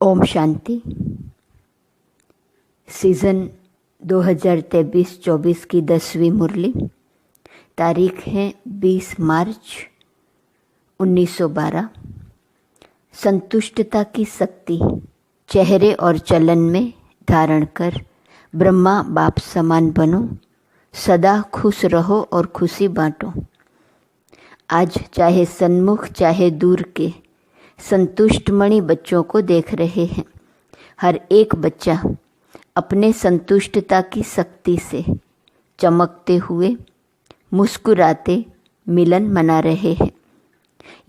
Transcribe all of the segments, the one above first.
Om Shanti. Season 2023-24 की 10वीं मुरली। तारीख है 20 मार्च 1912। संतुष्टता की शक्ति चेहरे और चलन में धारण कर ब्रह्मा बाप समान बनो, सदा खुश रहो और खुशी बांटो। आज चाहे सन्मुख चाहे दूर के संतुष्ट मणि बच्चों को देख रहे हैं। हर एक बच्चा अपने संतुष्टता की शक्ति से चमकते हुए मुस्कुराते मिलन मना रहे हैं।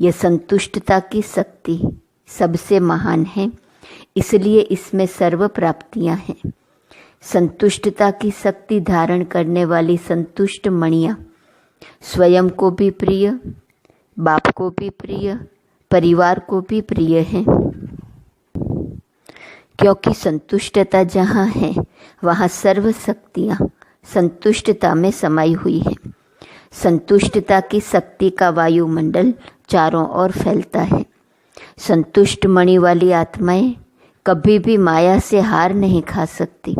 यह संतुष्टता की शक्ति सबसे महान है, इसलिए इसमें सर्व प्राप्तियां हैं। संतुष्टता की शक्ति धारण करने वाली संतुष्ट मणियां स्वयं को भी प्रिय, बाप को भी प्रिय, परिवार को भी प्रिय है। क्योंकि संतुष्टता जहाँ है वहाँ सर्व शक्तियाँ संतुष्टता में समाई हुई है। संतुष्टता की शक्ति का वायुमंडल चारों ओर फैलता है। संतुष्ट मणि वाली आत्माएं कभी भी माया से हार नहीं खा सकती,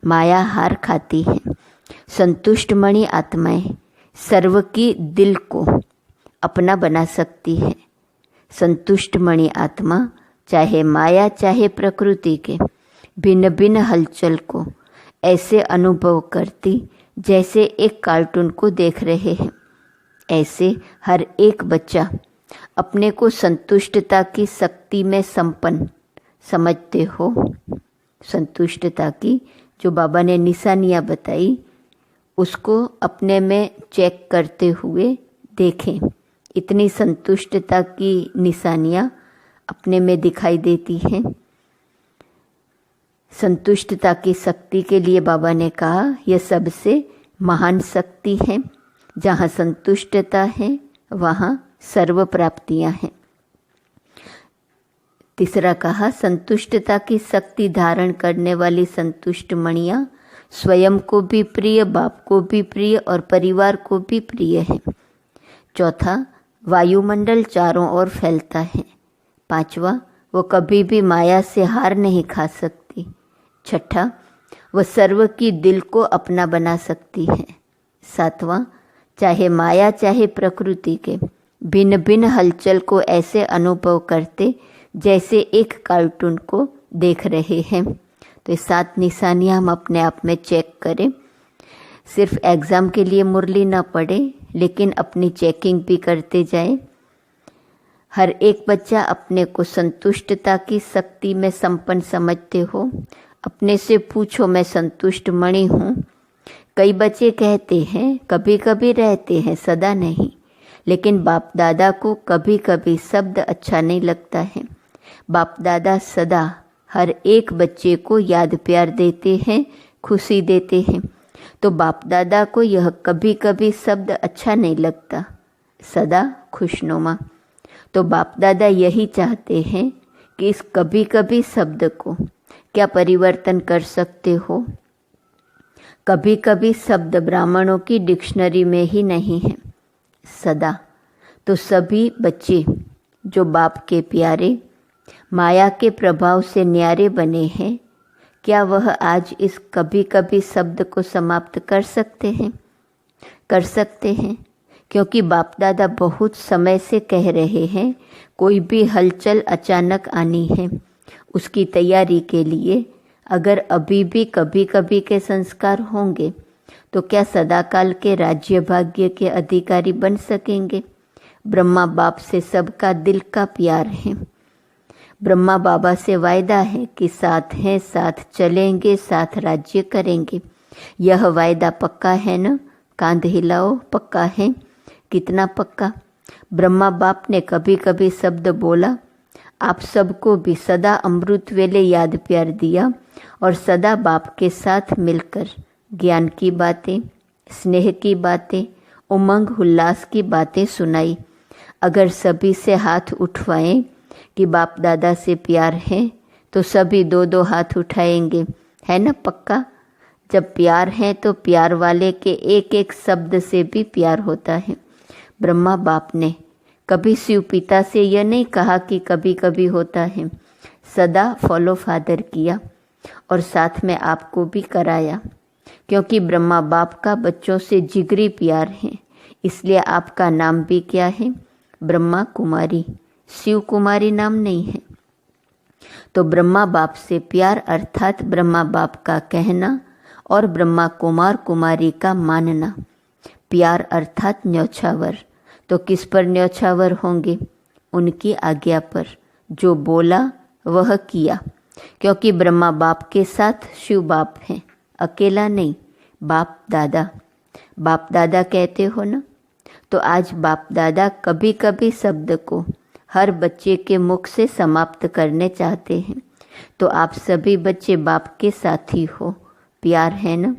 माया हार खाती है। संतुष्ट मणि आत्माएं सर्व की दिल को अपना बना सकती है। संतुष्ट मणि आत्मा चाहे माया चाहे प्रकृति के भिन्न भिन्न हलचल को ऐसे अनुभव करती जैसे एक कार्टून को देख रहे हैं। ऐसे हर एक बच्चा अपने को संतुष्टता की शक्ति में संपन्न समझते हो। संतुष्टता की जो बाबा ने निशानियाँ बताई उसको अपने में चेक करते हुए देखें। इतनी संतुष्टता की निशानियाँ अपने में दिखाई देती हैं। संतुष्टता की शक्ति के लिए बाबा ने कहा यह सबसे महान शक्ति है। जहाँ संतुष्टता है वहाँ सर्व प्राप्तियाँ हैं। तीसरा कहा संतुष्टता की शक्ति धारण करने वाली संतुष्ट मणियाँ स्वयं को भी प्रिय, बाप को भी प्रिय और परिवार को भी प्रिय है। चौथा, वायुमंडल चारों ओर फैलता है। पांचवा, वो कभी भी माया से हार नहीं खा सकती। छठा, वह सर्व की दिल को अपना बना सकती है। सातवां, चाहे माया चाहे प्रकृति के भिन्न भिन्न हलचल को ऐसे अनुभव करते जैसे एक कार्टून को देख रहे हैं। तो ये 7 निशानियाँ हम अपने आप में चेक करें। सिर्फ एग्ज़ाम के लिए मुरली ना पढ़े लेकिन अपनी चेकिंग भी करते जाए। हर एक बच्चा अपने को संतुष्टता की शक्ति में संपन्न समझते हो। अपने से पूछो मैं संतुष्ट मणि हूँ। कई बच्चे कहते हैं कभी कभी रहते हैं, सदा नहीं। लेकिन बाप दादा को कभी कभी शब्द अच्छा नहीं लगता है। बाप दादा सदा हर एक बच्चे को याद प्यार देते हैं, खुशी देते हैं। तो बाप दादा को यह कभी कभी शब्द अच्छा नहीं लगता, सदा खुशनुमा। तो बाप दादा यही चाहते हैं कि इस कभी कभी शब्द को क्या परिवर्तन कर सकते हो। कभी कभी शब्द ब्राह्मणों की डिक्शनरी में ही नहीं है, सदा। तो सभी बच्चे जो बाप के प्यारे माया के प्रभाव से न्यारे बने हैं, क्या वह आज इस कभी कभी शब्द को समाप्त कर सकते हैं? कर सकते हैं, क्योंकि बाप दादा बहुत समय से कह रहे हैं कोई भी हलचल अचानक आनी है। उसकी तैयारी के लिए अगर अभी भी कभी कभी के संस्कार होंगे तो क्या सदाकाल के राज्य भाग्य के अधिकारी बन सकेंगे? ब्रह्मा बाप से सबका दिल का प्यार है। ब्रह्मा बाबा से वायदा है कि साथ हैं, साथ चलेंगे, साथ राज्य करेंगे। यह वायदा पक्का है न? कांध हिलाओ, पक्का है। कितना पक्का? ब्रह्मा बाप ने कभी कभी शब्द बोला, आप सबको भी सदा अमृत वेले याद प्यार दिया और सदा बाप के साथ मिलकर ज्ञान की बातें, स्नेह की बातें, उमंग उल्लास की बातें सुनाई। अगर सभी से हाथ उठवाएं कि बाप दादा से प्यार है तो सभी 2-2 हाथ उठाएंगे, है ना? पक्का। जब प्यार है तो प्यार वाले के एक एक शब्द से भी प्यार होता है। ब्रह्मा बाप ने कभी शिव पिता से यह नहीं कहा कि कभी कभी होता है, सदा फॉलो फादर किया और साथ में आपको भी कराया, क्योंकि ब्रह्मा बाप का बच्चों से जिगरी प्यार है। इसलिए आपका नाम भी क्या है? ब्रह्मा कुमारी, शिव कुमारी नाम नहीं है। तो ब्रह्मा बाप से प्यार अर्थात ब्रह्मा बाप का कहना और ब्रह्मा कुमार कुमारी का मानना। प्यार अर्थात न्योछावर। तो किस पर न्योछावर होंगे? उनकी आज्ञा पर। जो बोला वह किया, क्योंकि ब्रह्मा बाप के साथ शिव बाप हैं, अकेला नहीं, बाप दादा। बाप दादा कहते हो ना, तो आज बाप दादा कभी कभी शब्द को हर बच्चे के मुख से समाप्त करने चाहते हैं। तो आप सभी बच्चे बाप के साथी हो, प्यार है ना।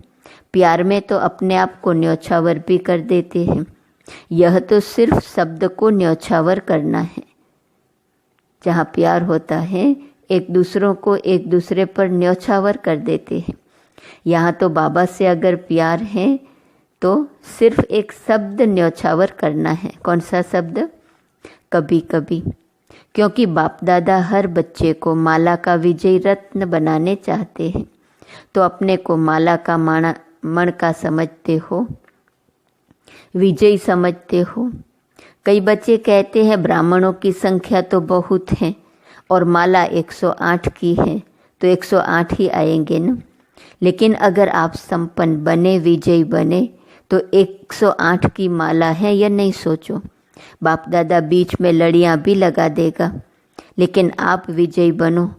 प्यार में तो अपने आप को न्योछावर भी कर देते हैं। यह तो सिर्फ शब्द को न्योछावर करना है। जहाँ प्यार होता है एक दूसरों को एक दूसरे पर न्योछावर कर देते हैं। यहाँ तो बाबा से अगर प्यार है तो सिर्फ एक शब्द न्योछावर करना है। कौन सा शब्द? कभी कभी। क्योंकि बाप दादा हर बच्चे को माला का विजयी रत्न बनाने चाहते हैं। तो अपने को माला का मणका समझते हो, विजयी समझते हो। कई बच्चे कहते हैं ब्राह्मणों की संख्या तो बहुत है और माला 108 की है, तो 108 ही आएंगे ना। लेकिन अगर आप संपन्न बने, विजयी बने, तो 108 की माला है या नहीं सोचो। बाप दादा बीच में लड़ियाँ भी लगा देगा, लेकिन आप विजयी बनो।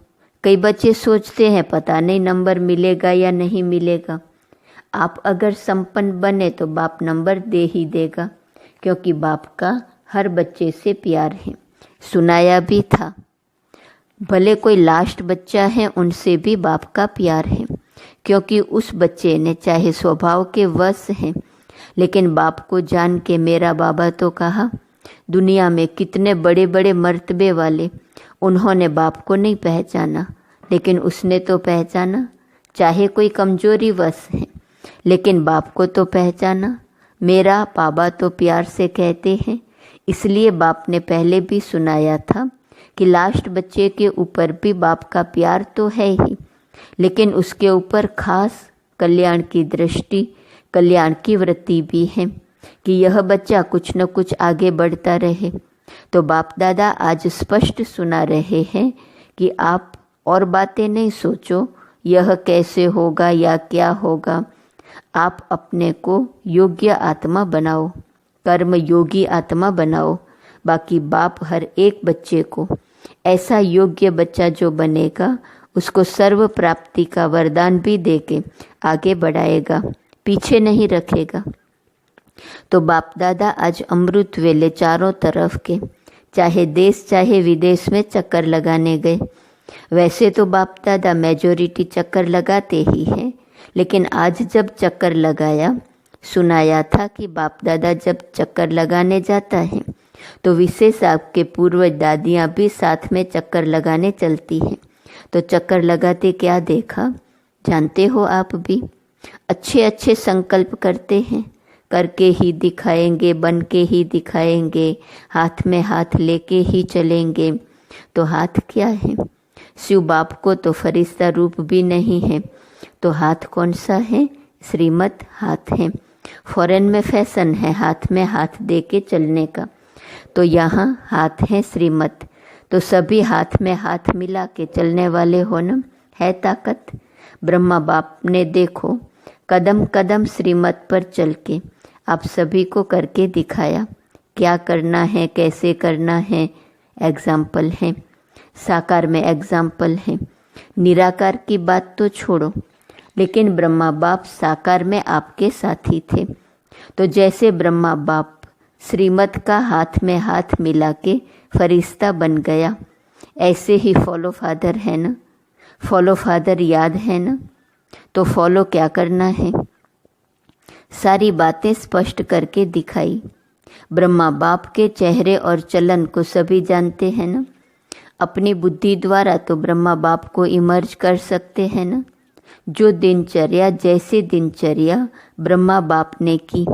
कई बच्चे सोचते हैं पता नहीं नंबर मिलेगा या नहीं मिलेगा। आप अगर संपन्न बने तो बाप नंबर दे ही देगा, क्योंकि बाप का हर बच्चे से प्यार है। सुनाया भी था, भले कोई लास्ट बच्चा है उनसे भी बाप का प्यार है, क्योंकि उस बच्चे ने चाहे स्वभाव के वश है, लेकिन बाप को जान के मेरा बाबा तो कहा, दुनिया में कितने बड़े बड़े मर्तबे वाले, उन्होंने बाप को नहीं पहचाना, लेकिन उसने तो पहचाना। चाहे कोई कमजोरी वश है, लेकिन बाप को तो पहचाना। मेरा बाबा तो प्यार से कहते हैं, इसलिए बाप ने पहले भी सुनाया था कि लास्ट बच्चे के ऊपर भी बाप का प्यार तो है ही, लेकिन उसके ऊपर खास कल्याण की दृष्टि, कल्याण की वृत्ति भी है कि यह बच्चा कुछ न कुछ आगे बढ़ता रहे। तो बाप दादा आज स्पष्ट सुना रहे हैं कि आप और बातें नहीं सोचो, यह कैसे होगा या क्या होगा। आप अपने को योग्य आत्मा बनाओ, कर्म योगी आत्मा बनाओ। बाकी बाप हर एक बच्चे को ऐसा योग्य बच्चा जो बनेगा उसको सर्व प्राप्ति का वरदान भी देके आगे बढ़ाएगा, पीछे नहीं रखेगा। तो बाप दादा आज अमृत वेले चारों तरफ के, चाहे देश चाहे विदेश में चक्कर लगाने गए। वैसे तो बाप दादा मेजॉरिटी चक्कर लगाते ही हैं, लेकिन आज जब चक्कर लगाया, सुनाया था कि बाप दादा जब चक्कर लगाने जाता है तो विशेष आपके पूर्वज दादियाँ भी साथ में चक्कर लगाने चलती हैं। तो चक्कर लगाते क्या देखा जानते हो आप भी? अच्छे अच्छे संकल्प करते हैं, करके ही दिखाएंगे, बन के ही दिखाएंगे, हाथ में हाथ लेके ही चलेंगे। तो हाथ क्या है? शिव बाप को तो फरिश्ता रूप भी नहीं है, तो हाथ कौन सा है? श्रीमत हाथ है। फॉरेन में फैशन है हाथ में हाथ दे के चलने का, तो यहाँ हाथ है श्रीमत। तो सभी हाथ में हाथ मिला के चलने वाले हो ना, है ताकत। ब्रह्मा बाप ने देखो कदम कदम श्रीमत पर चल के आप सभी को करके दिखाया, क्या करना है, कैसे करना है। एग्जाम्पल है, साकार में एग्जाम्पल है। निराकार की बात तो छोड़ो, लेकिन ब्रह्मा बाप साकार में आपके साथी थे। तो जैसे ब्रह्मा बाप श्रीमत का हाथ में हाथ मिला के फरिश्ता बन गया, ऐसे ही फॉलो फादर है ना। फॉलो फादर याद है ना, तो फॉलो क्या करना है? सारी बातें स्पष्ट करके दिखाई। ब्रह्मा बाप के चेहरे और चलन को सभी जानते हैं ना। अपनी बुद्धि द्वारा तो ब्रह्मा बाप को इमर्ज कर सकते हैं ना। जो दिनचर्या, जैसे दिनचर्या ब्रह्मा बाप ने की,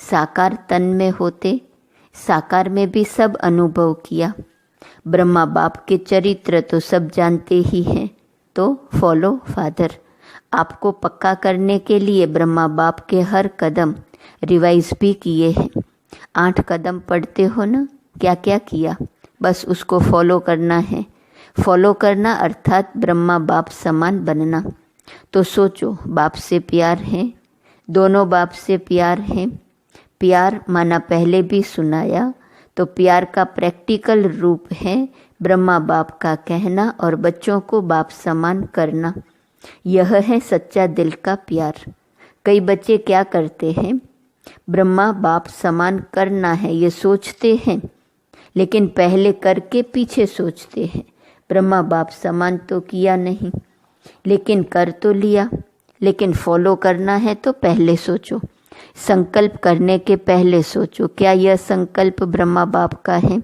साकार तन में होते, साकार में भी सब अनुभव किया। ब्रह्मा बाप के चरित्र तो सब जानते ही हैं, तो फॉलो फादर। आपको पक्का करने के लिए ब्रह्मा बाप के हर कदम रिवाइज भी किए हैं। 8 कदम पढ़ते हो ना, क्या क्या किया, बस उसको फॉलो करना है। फॉलो करना अर्थात ब्रह्मा बाप समान बनना। तो सोचो, बाप से प्यार है, दोनों बाप से प्यार है। प्यार माना पहले भी सुनाया, तो प्यार का प्रैक्टिकल रूप है ब्रह्मा बाप का कहना और बच्चों को बाप समान करना। यह है सच्चा दिल का प्यार। कई बच्चे क्या करते हैं, ब्रह्मा बाप समान करना है ये सोचते हैं, लेकिन पहले करके पीछे सोचते हैं। ब्रह्मा बाप समान तो किया नहीं, लेकिन कर तो लिया। लेकिन फॉलो करना है तो पहले सोचो, संकल्प करने के पहले सोचो, क्या यह संकल्प ब्रह्मा बाप का है?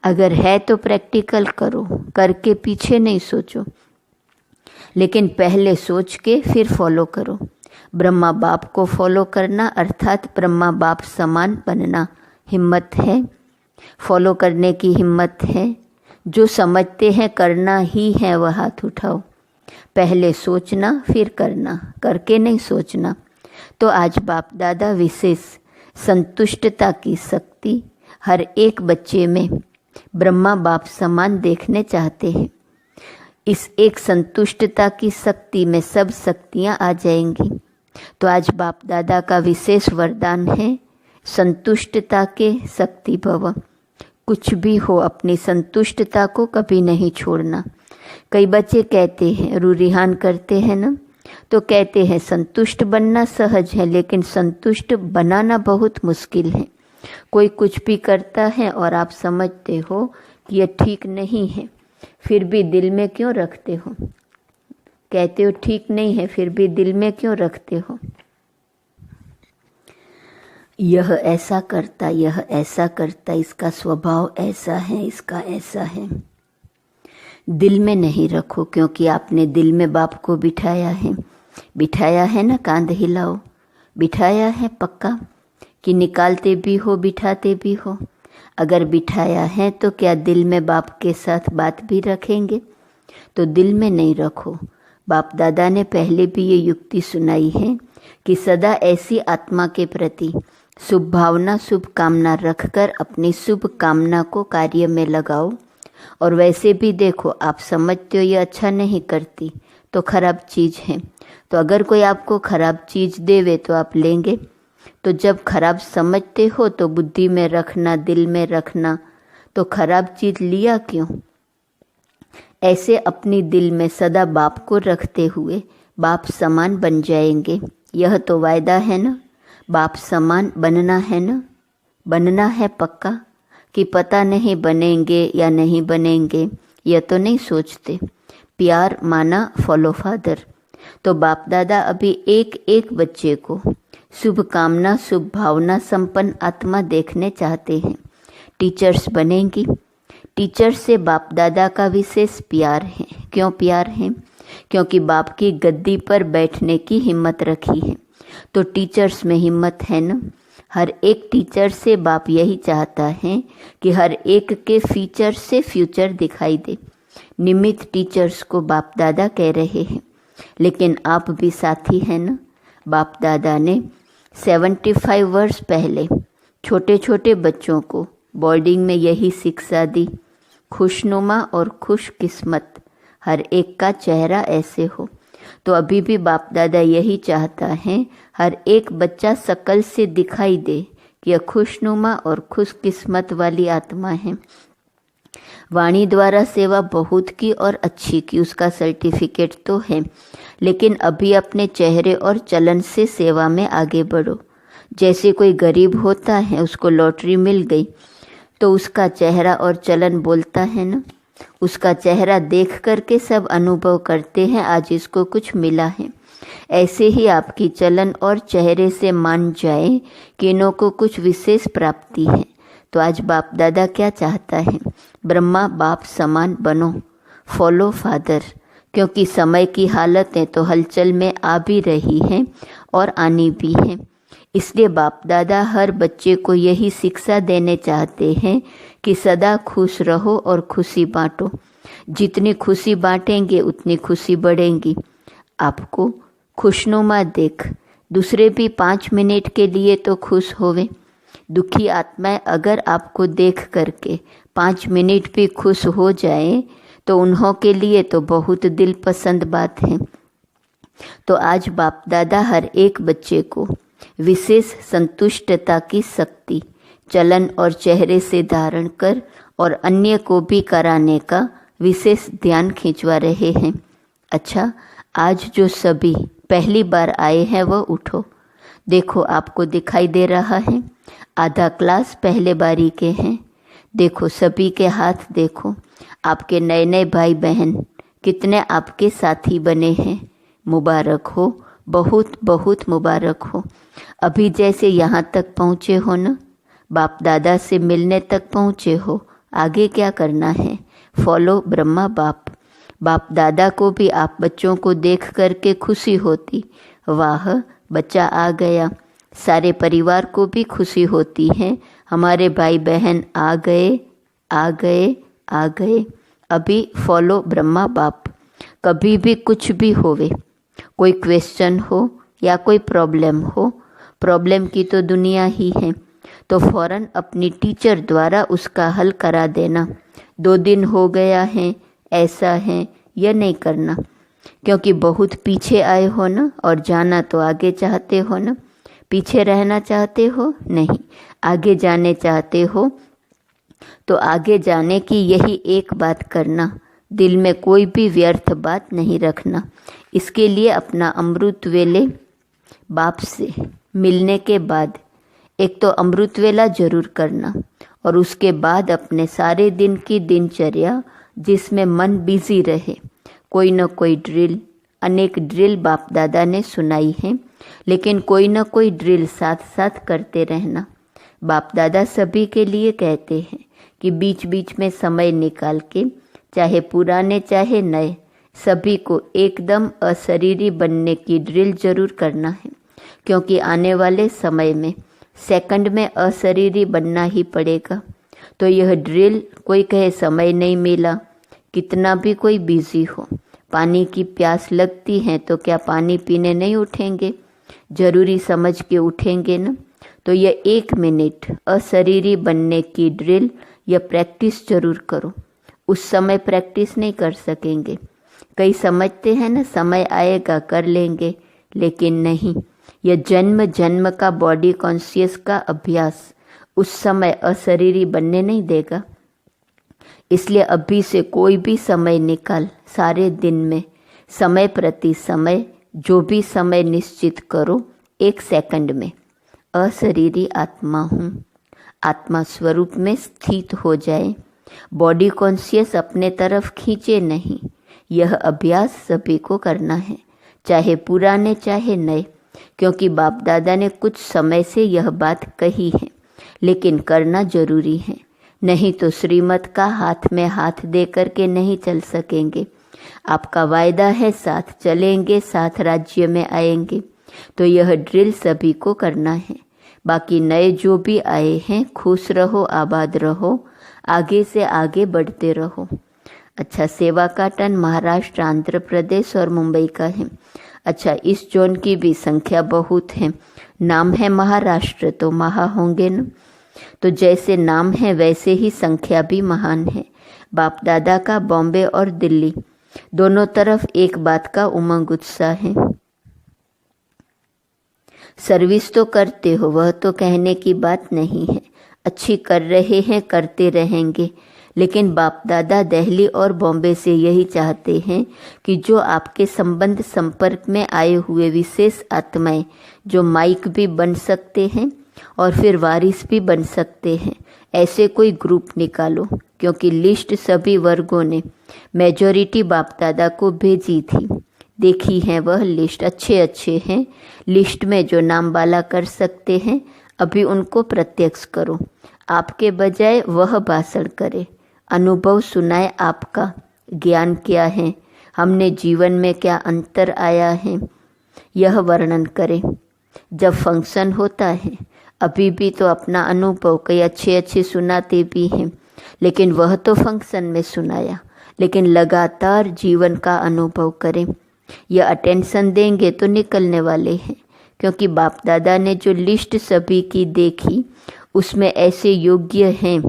अगर है तो प्रैक्टिकल करो, करके पीछे नहीं सोचो, लेकिन पहले सोच के फिर फॉलो करो। ब्रह्मा बाप को फॉलो करना अर्थात ब्रह्मा बाप समान बनना। हिम्मत है, फॉलो करने की हिम्मत है। जो समझते हैं करना ही है वह हाथ उठाओ। पहले सोचना फिर करना, करके नहीं सोचना। तो आज बाप दादा विशेष संतुष्टता की शक्ति हर एक बच्चे में ब्रह्मा बाप समान देखने चाहते हैं। इस एक संतुष्टता की शक्ति में सब शक्तियाँ आ जाएंगी। तो आज बाप दादा का विशेष वरदान है, संतुष्टता के शक्ति भव। कुछ भी हो, अपनी संतुष्टता को कभी नहीं छोड़ना। कई बच्चे कहते हैं, रूरिहान करते हैं ना, तो कहते हैं संतुष्ट बनना सहज है, लेकिन संतुष्ट बनाना बहुत मुश्किल है। कोई कुछ भी करता है और आप समझते हो कि यह ठीक नहीं है, फिर भी दिल में क्यों रखते हो? कहते हो ठीक नहीं है, फिर भी दिल में क्यों रखते हो? यह ऐसा करता, यह ऐसा करता, इसका स्वभाव ऐसा है, इसका ऐसा है। दिल में नहीं रखो, क्योंकि आपने दिल में बाप को बिठाया है। बिठाया है ना, कांध हिलाओ। बिठाया है पक्का कि निकालते भी हो बिठाते भी हो? अगर बिठाया है तो क्या दिल में बाप के साथ बात भी रखेंगे? तो दिल में नहीं रखो। बाप दादा ने पहले भी ये युक्ति सुनाई है कि सदा ऐसी आत्मा के प्रति शुभ भावना शुभ कामना रखकर अपनी शुभ कामना को कार्य में लगाओ। और वैसे भी देखो, आप समझते हो ये अच्छा नहीं करती तो खराब चीज़ है, तो अगर कोई आपको खराब चीज़ देवे तो आप लेंगे। तो जब खराब समझते हो तो बुद्धि में रखना, दिल में रखना, तो खराब चीज़ लिया क्यों? ऐसे अपनी दिल में सदा बाप को रखते हुए बाप समान बन जाएंगे। यह तो वायदा है ना, बाप समान बनना है ना। बनना है पक्का कि पता नहीं बनेंगे या नहीं बनेंगे, यह तो नहीं सोचते। प्यार माना फॉलो फादर। तो बाप दादा अभी एक एक बच्चे को शुभ कामना शुभ भावना संपन्न आत्मा देखने चाहते हैं। टीचर्स बनेंगी। टीचर से बाप दादा का विशेष प्यार है। क्यों प्यार है? क्योंकि बाप की गद्दी पर बैठने की हिम्मत रखी है। तो टीचर्स में हिम्मत है ना। हर एक टीचर से बाप यही चाहता है कि हर एक के फीचर से फ्यूचर दिखाई दे। निमित्त टीचर्स को बाप दादा कह रहे हैं, लेकिन आप भी साथी हैं ना। बाप दादा ने 75 वर्ष पहले छोटे छोटे बच्चों को बोर्डिंग में यही शिक्षा दी, खुशनुमा और खुशकिस्मत हर एक का चेहरा ऐसे हो। तो अभी भी बाप दादा यही चाहता है, हर एक बच्चा शकल से दिखाई दे कि यह खुशनुमा और खुशकिस्मत वाली आत्मा है। वाणी द्वारा सेवा बहुत की और अच्छी की, उसका सर्टिफिकेट तो है, लेकिन अभी अपने चेहरे और चलन से सेवा में आगे बढ़ो। जैसे कोई गरीब होता है, उसको लॉटरी मिल गई तो उसका चेहरा और चलन बोलता है ना। उसका चेहरा देख करके सब अनुभव करते हैं आज इसको कुछ मिला है। ऐसे ही आपकी चलन और चेहरे से मान जाए कि इन्हों को कुछ विशेष प्राप्ति है। तो आज बाप दादा क्या चाहता है? ब्रह्मा बाप समान बनो, फॉलो फादर। क्योंकि समय की हालतें तो हलचल में आ भी रही हैं और आनी भी हैं। इसलिए बाप दादा हर बच्चे को यही शिक्षा देने चाहते हैं कि सदा खुश रहो और खुशी बांटो। जितनी खुशी बांटेंगे उतनी खुशी बढ़ेंगी। आपको खुशनुमा देख दूसरे भी 5 मिनट के लिए तो खुश होवे। दुखी आत्माएं अगर आपको देख करके 5 मिनट भी खुश हो जाए तो उन्हों के लिए तो बहुत दिल पसंद बात है। तो आज बाप दादा हर एक बच्चे को विशेष संतुष्टता की शक्ति चलन और चेहरे से धारण कर और अन्य को भी कराने का विशेष ध्यान खिंचवा रहे हैं। अच्छा, आज जो सभी पहली बार आए हैं वह उठो। देखो आपको दिखाई दे रहा है आधा क्लास पहले बारी के हैं। देखो सभी के हाथ देखो। आपके नए नए भाई बहन कितने आपके साथी बने हैं। मुबारक हो, बहुत बहुत मुबारक हो। अभी जैसे यहाँ तक पहुँचे हो ना, बाप दादा से मिलने तक पहुँचे हो, आगे क्या करना है? फॉलो ब्रह्मा बाप। बाप दादा को भी आप बच्चों को देख करके खुशी होती, वाह बच्चा आ गया। सारे परिवार को भी खुशी होती है, हमारे भाई बहन आ गए आ गए आ गए। अभी फॉलो ब्रह्मा बाप। कभी भी कुछ भी होवे, कोई क्वेश्चन हो या कोई प्रॉब्लम हो, प्रॉब्लम की तो दुनिया ही है, तो फौरन अपनी टीचर द्वारा उसका हल करा देना। 2 दिन हो गया है, ऐसा है, यह नहीं करना, क्योंकि बहुत पीछे आए हो ना और जाना तो आगे चाहते हो ना। पीछे रहना चाहते हो? नहीं, आगे जाने चाहते हो तो आगे जाने की यही एक बात करना, दिल में कोई भी व्यर्थ बात नहीं रखना। इसके लिए अपना अमृत वेले बाप से मिलने के बाद एक तो अमृत वेला जरूर करना, और उसके बाद अपने सारे दिन की दिनचर्या जिसमें मन बिजी रहे, कोई न कोई ड्रिल, अनेक ड्रिल बाप दादा ने सुनाई है, लेकिन कोई न कोई ड्रिल साथ साथ करते रहना। बाप दादा सभी के लिए कहते हैं कि बीच बीच में समय निकाल के, चाहे पुराने चाहे नए, सभी को एकदम अशरीरी बनने की ड्रिल जरूर करना है, क्योंकि आने वाले समय में सेकंड में अशरीरी बनना ही पड़ेगा। तो यह ड्रिल, कोई कहे समय नहीं मिला, कितना भी कोई बिजी हो, पानी की प्यास लगती है तो क्या पानी पीने नहीं उठेंगे? जरूरी समझ के उठेंगे ना। तो यह 1 मिनट अशरीरी बनने की ड्रिल या प्रैक्टिस जरूर करो। उस समय प्रैक्टिस नहीं कर सकेंगे। कई समझते हैं ना समय आएगा कर लेंगे, लेकिन नहीं, यह जन्म जन्म का बॉडी कॉन्शियस का अभ्यास उस समय अशरीरी बनने नहीं देगा। इसलिए अभी से कोई भी समय निकाल, सारे दिन में समय प्रति समय जो भी समय निश्चित करो, 1 सेकंड में अशरीरी आत्मा हूँ, आत्मा स्वरूप में स्थित हो जाए। बॉडी कॉन्शियस अपने तरफ खींचे नहीं। यह अभ्यास सभी को करना है, चाहे पुराने चाहे नए, क्योंकि बाप दादा ने कुछ समय से यह बात कही है, लेकिन करना जरूरी है। नहीं तो श्रीमत का हाथ में हाथ दे करके नहीं चल सकेंगे। आपका वायदा है साथ चलेंगे, साथ राज्य में आएंगे, तो यह ड्रिल सभी को करना है। बाकी नए जो भी आए हैं, खुश रहो, आबाद रहो, आगे से आगे बढ़ते रहो। अच्छा, सेवा का टन महाराष्ट्र, आंध्र प्रदेश और मुंबई का है। अच्छा, इस जोन की भी संख्या बहुत है। नाम है महाराष्ट्र तो महा होंगे न, तो जैसे नाम है वैसे ही संख्या भी महान है। बाप दादा का बॉम्बे और दिल्ली दोनों तरफ एक बात का उमंग उत्साह है। सर्विस तो करते हो, वह तो कहने की बात नहीं है, अच्छी कर रहे हैं, करते रहेंगे। लेकिन बाप दादा दिल्ली और बॉम्बे से यही चाहते हैं कि जो आपके संबंध संपर्क में आए हुए विशेष आत्माएं, जो माइक भी बन सकते हैं और फिर वारिस भी बन सकते हैं, ऐसे कोई ग्रुप निकालो। क्योंकि लिस्ट सभी वर्गों ने मेजॉरिटी बाप दादा को भेजी थी, देखी है वह लिस्ट, अच्छे अच्छे हैं। लिस्ट में जो नाम बाला कर सकते हैं, अभी उनको प्रत्यक्ष करो। आपके बजाय वह भाषण करे, अनुभव सुनाए, आपका ज्ञान क्या है, हमने जीवन में क्या अंतर आया है, यह वर्णन करे। जब फंक्शन होता है, अभी भी तो अपना अनुभव कई अच्छे अच्छे सुनाते भी हैं, लेकिन वह तो फंक्शन में सुनाया, लेकिन लगातार जीवन का अनुभव करें। यह अटेंशन देंगे तो निकलने वाले हैं, क्योंकि बाप दादा ने जो लिस्ट सभी की देखी उसमें ऐसे योग्य हैं,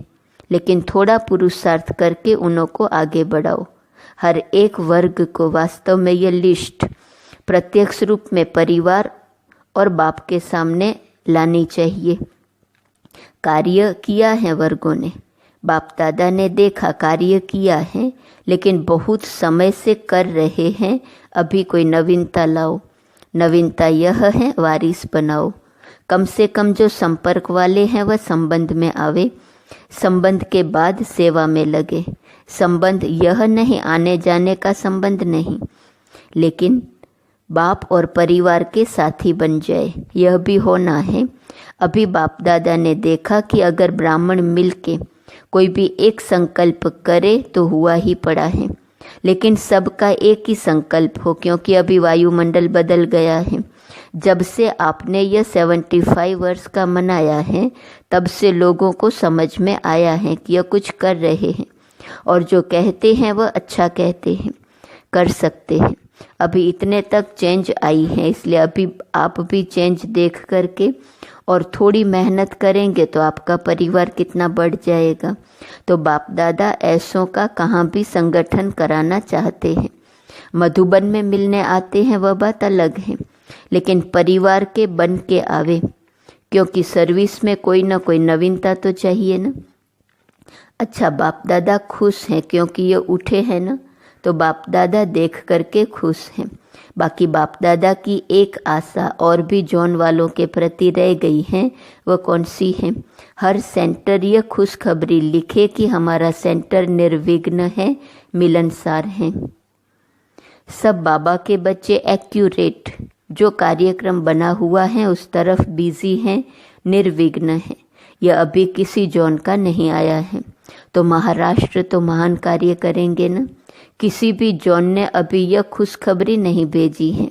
लेकिन थोड़ा पुरुषार्थ करके उन्हों को आगे बढ़ाओ। हर एक वर्ग को वास्तव में यह लिस्ट प्रत्यक्ष रूप में परिवार और बाप के सामने लानी चाहिए। कार्य किया है वर्गों ने, बाप दादा ने देखा कार्य किया है, लेकिन बहुत समय से कर रहे हैं। अभी कोई नवीनता लाओ। नवीनता यह है वारिस बनाओ। कम से कम जो संपर्क वाले हैं वह संबंध में आवे, संबंध के बाद सेवा में लगे। संबंध यह नहीं आने जाने का संबंध नहीं, लेकिन बाप और परिवार के साथी बन जाए, यह भी होना है। अभी बाप दादा ने देखा कि अगर ब्राह्मण मिलके कोई भी एक संकल्प करे तो हुआ ही पड़ा है, लेकिन सबका एक ही संकल्प हो, क्योंकि अभी वायुमंडल बदल गया है। जब से आपने यह 75 वर्ष का मनाया है, तब से लोगों को समझ में आया है कि यह कुछ कर रहे हैं, और जो कहते हैं वह अच्छा कहते हैं, कर सकते हैं। अभी इतने तक चेंज आई है, इसलिए अभी आप भी चेंज देख करके और थोड़ी मेहनत करेंगे तो आपका परिवार कितना बढ़ जाएगा। तो बाप दादा ऐसों का कहाँ भी संगठन कराना चाहते हैं। मधुबन में मिलने आते हैं वह बात अलग है, लेकिन परिवार के बन के आवे, क्योंकि सर्विस में कोई ना कोई नवीनता तो चाहिए ना। अच्छा, बाप दादा खुश हैं क्योंकि ये उठे हैं ना, तो बाप दादा देख करके खुश हैं। बाकी बाप दादा की एक आशा और भी जॉन वालों के प्रति रह गई है, वह कौन सी है? हर सेंटर यह खुशखबरी लिखे कि हमारा सेंटर निर्विघ्न है, मिलनसार है। सब बाबा के बच्चे एक्यूरेट, जो कार्यक्रम बना हुआ है उस तरफ बिजी हैं, निर्विघ्न है। यह अभी किसी जॉन का नहीं आया है, तो महाराष्ट्र तो महान कार्य करेंगे ना। किसी भी जॉन ने अभी यह खुशखबरी नहीं भेजी है।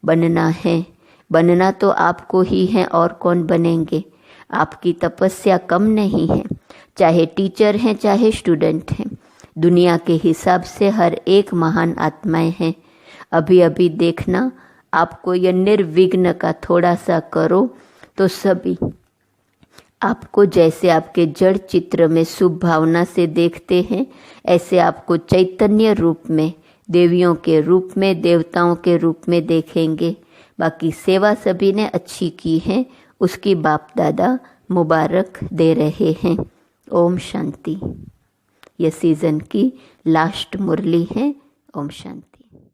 बनना है, बनना तो आपको ही है, और कौन बनेंगे। आपकी तपस्या कम नहीं है, चाहे टीचर हैं चाहे स्टूडेंट हैं। दुनिया के हिसाब से हर एक महान आत्माएं हैं। अभी अभी देखना, आपको यह निर्विघ्न का थोड़ा सा करो तो सभी आपको जैसे आपके जड़ चित्र में शुभ भावना से देखते हैं, ऐसे आपको चैतन्य रूप में, देवियों के रूप में, देवताओं के रूप में देखेंगे। बाकी सेवा सभी ने अच्छी की है, उसकी बाप दादा मुबारक दे रहे हैं। ओम शांति। यह सीज़न की लास्ट मुरली है। ओम शांति।